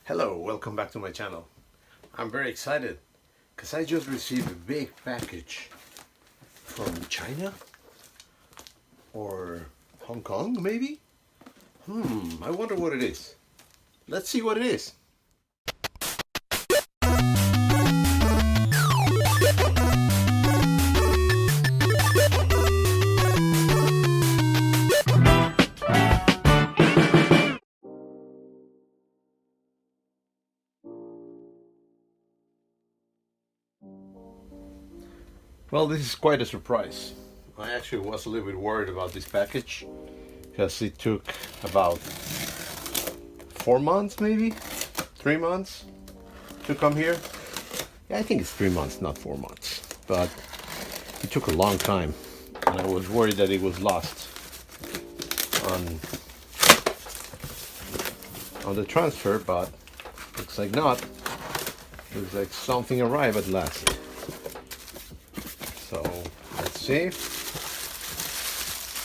Hello, welcome back to my channel. I'm very excited because I just received a big package from China or Hong Kong maybe? I wonder what it is. Let's see what it is. Well, this is quite a surprise. I actually was a little bit worried about this package because it took about 4 months, maybe 3 months to come here. Yeah, I think it's 3 months, not 4 months, but it took a long time and I was worried that it was lost on the transfer, but looks like not. Looks like something arrived at last. So let's see.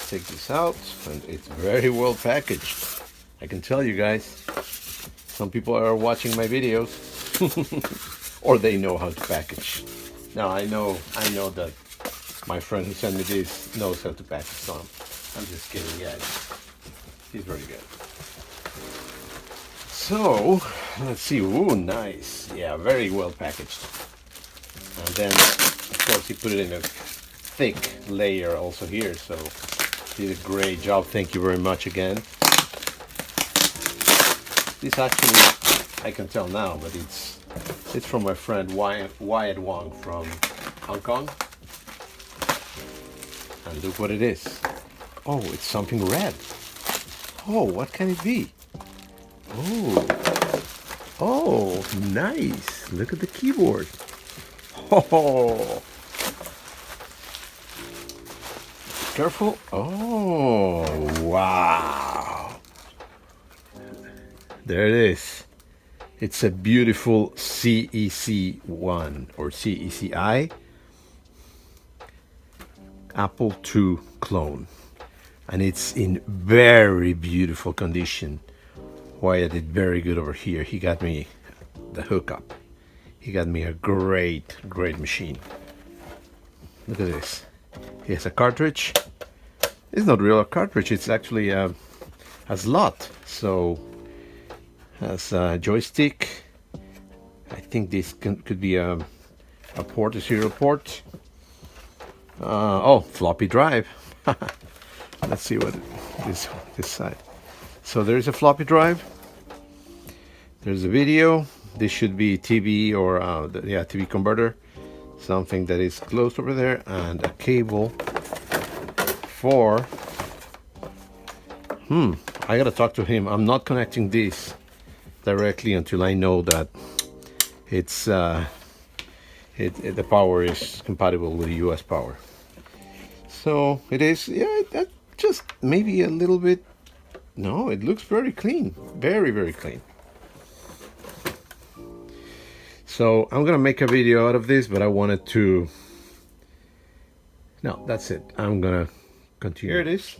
Take this out, and it's very well packaged. I can tell you guys, some people are watching my videos or they know how to package. Now I know that my friend who sent me this knows how to package some. I'm just kidding, guys. He's very good. So let's see. Ooh, nice. Yeah, very well packaged. And then of course he put it in a thick layer also here, so did a great job. Thank you very much again. This actually, I can tell now, but it's from my friend Wyatt Wong from Hong Kong. And look what it is. Oh, it's something red. Oh, what can it be? Oh, nice. Look at the keyboard. Oh, careful. Oh, wow. There it is. It's a beautiful CEC-I or CEC-I Apple II Clone. And it's in very beautiful condition. Wyatt did very good over here. He got me the hookup. He got me a great machine. Look at this. He has a cartridge. It's not real a cartridge, it's actually a slot. So has a joystick. I think this could be a port, a serial port. Oh, floppy drive. Let's see what this side. So there's a floppy drive. There's a video. This should be TV or TV converter, something that is closed over there, and a cable for I gotta talk to him. I'm not connecting this directly until I know that it's the power is compatible with US power. So it is. Yeah, that just maybe a little bit. No, it looks very clean, very clean. So I'm gonna make a video out of this, but I wanted to. No, that's it. I'm gonna continue. Here it is.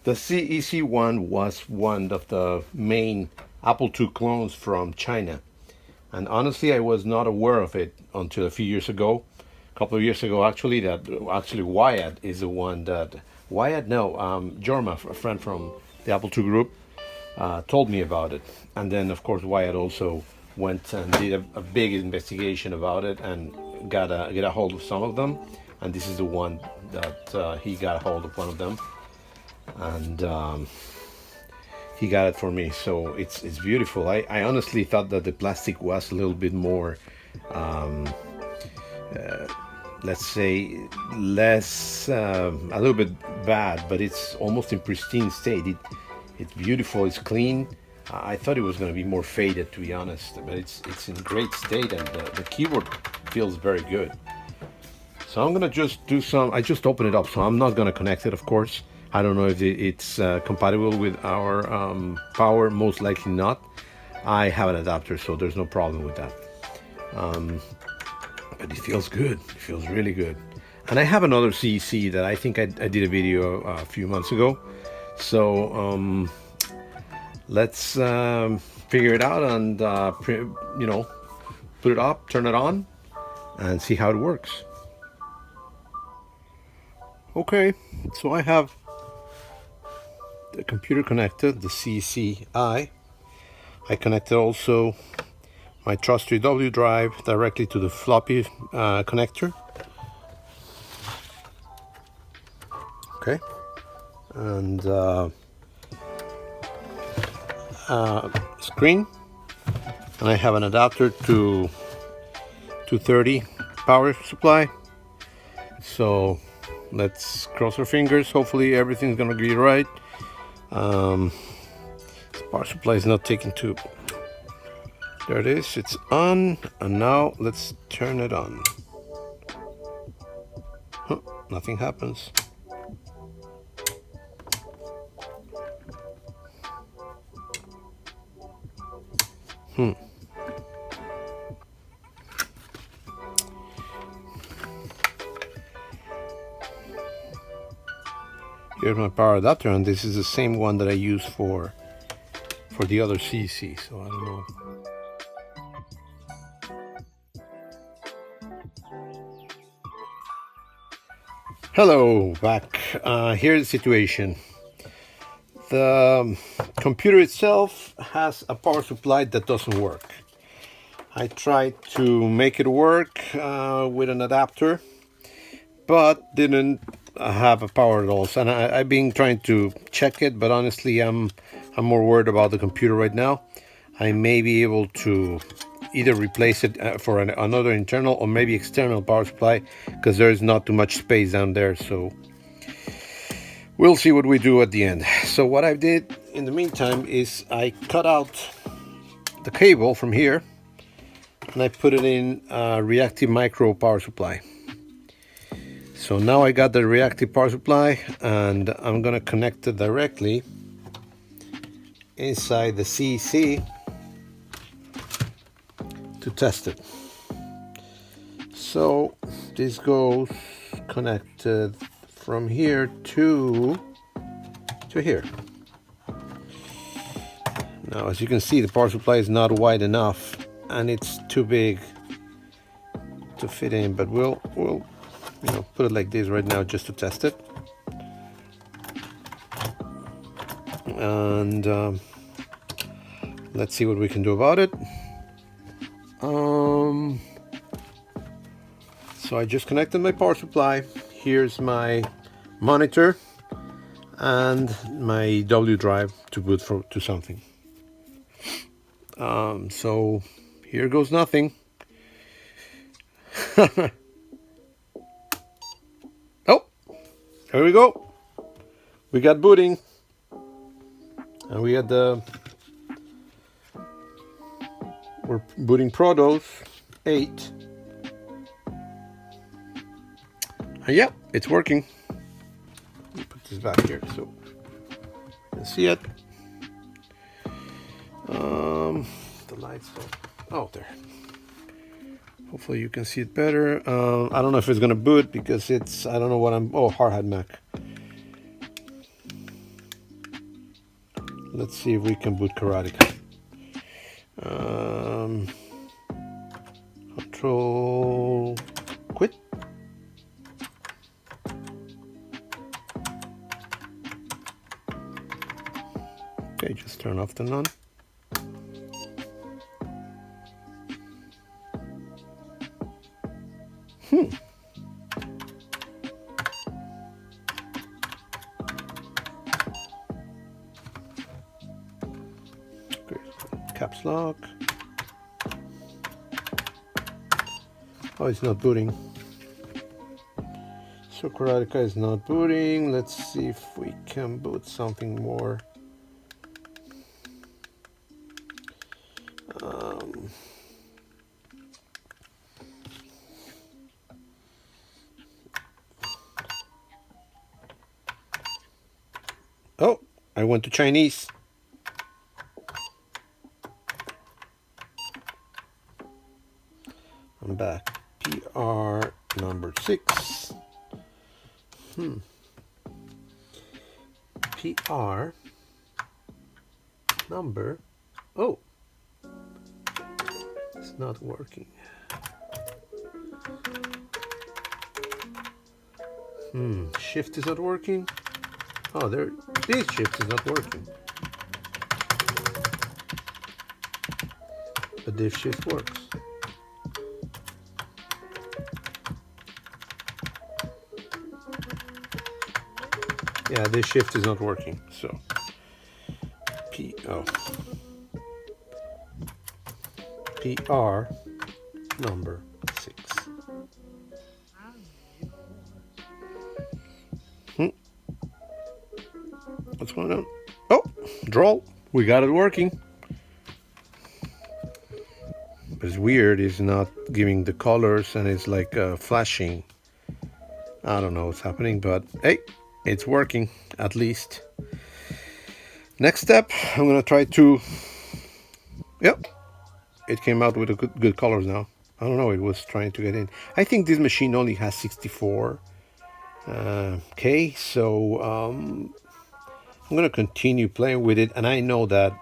The CEC-I was one of the main Apple II clones from China, and honestly, I was not aware of it until a few years ago. A couple of years ago, actually, Wyatt is the one that Jorma, a friend from the Apple II group, told me about it, and then of course Wyatt also went and did a big investigation about it and get a hold of some of them, and this is the one that he got a hold of one of them, and he got it for me. So it's beautiful. I honestly thought that the plastic was a little bit more let's say less a little bit bad, but it's almost in pristine state. It's beautiful, it's clean. I thought it was going to be more faded, to be honest, but it's in great state, and the keyboard feels very good. So I'm gonna just do some. I just opened it up, so I'm not gonna connect it, of course. I don't know if it's compatible with our power. Most likely not. I have an adapter, so there's no problem with that. But it feels good. It feels really good. And I have another CEC that I think I did a video a few months ago. So let's figure it out and you know, put it up, turn it on, and see how it works. Okay, so I have the computer connected, the CEC-I. I connected also my Trust3W drive directly to the floppy connector. Okay, and screen, and I have an adapter to 230 power supply. So let's cross our fingers. Hopefully everything's gonna be right. This power supply is not taking too. There it is. It's on, and now let's turn it on. Huh, nothing happens. Here's my power adapter, and this is the same one that I use for the other CC, so I don't know. Hello, back. Here's the situation. The computer itself has a power supply that doesn't work. I tried to make it work with an adapter, but didn't have a power at all. And I've been trying to check it, but honestly, I'm more worried about the computer right now. I may be able to either replace it for another internal or maybe external power supply, because there's not too much space down there. So we'll see what we do at the end. So what I did in the meantime is I cut out the cable from here and I put it in a reactive micro power supply. So now I got the reactive power supply, and I'm gonna connect it directly inside the CEC to test it. So this goes connected from here to here. Now, as you can see, the power supply is not wide enough and it's too big to fit in, but we'll you know, put it like this right now just to test it. And let's see what we can do about it. So I just connected my power supply. Here's my monitor and my W drive to boot to something. So here goes nothing. Oh, there we go. We got booting, and we had we're booting Protos 8. And yep, it's working. Let me put this back here so you can see it. The lights out there. Hopefully you can see it better. I don't know if it's gonna boot because it's, I don't know what I'm, oh, Hardhat Mac. Let's see if we can boot Karatsoridis. Control quit. Okay, just turn off the none. Caps lock. Oh, it's not booting. So Karatsoridis is not booting. Let's see if we can boot something more. Oh, I went to Chinese. I'm back. PR number 6. PR number. Oh, not working. Shift is not working. Oh, this shift is not working. But this shift works. Yeah, this shift is not working. So PR number 6. What's going on? Oh, draw. We got it working. But it's weird. It's not giving the colors, and it's like flashing. I don't know what's happening, but hey, it's working at least. Next step, I'm gonna try to. Yep, it came out with a good colors now. I don't know. It was trying to get in. I think this machine only has 64 K, so I'm gonna continue playing with it. And I know that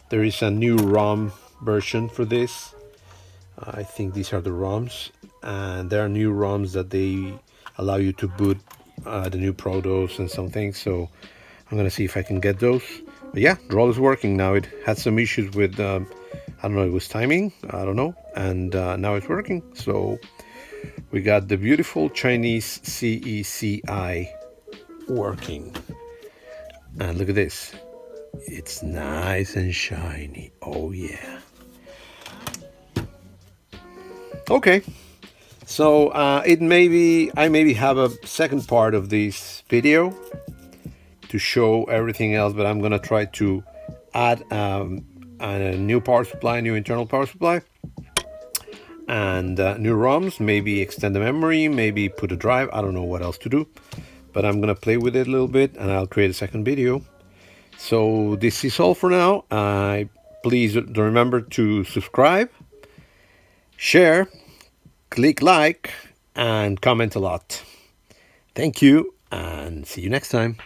there is a new ROM version for this. I think these are the ROMs, and there are new ROMs that they allow you to boot the new Protos and some things. So I'm gonna see if I can get those. But yeah, Droll is working now. It had some issues with I don't know, it was timing, I don't know, and now it's working. So we got the beautiful Chinese CEC-I working, and look at this. It's nice and shiny. Oh yeah. Okay, so I maybe have a second part of this video to show everything else, but I'm gonna try to add a new power supply, new internal power supply, and new ROMs, maybe extend the memory, maybe put a drive. I don't know what else to do, but I'm gonna play with it a little bit, and I'll create a second video. So this is all for now. Please remember to subscribe, share, click like, and comment a lot. Thank you, and see you next time.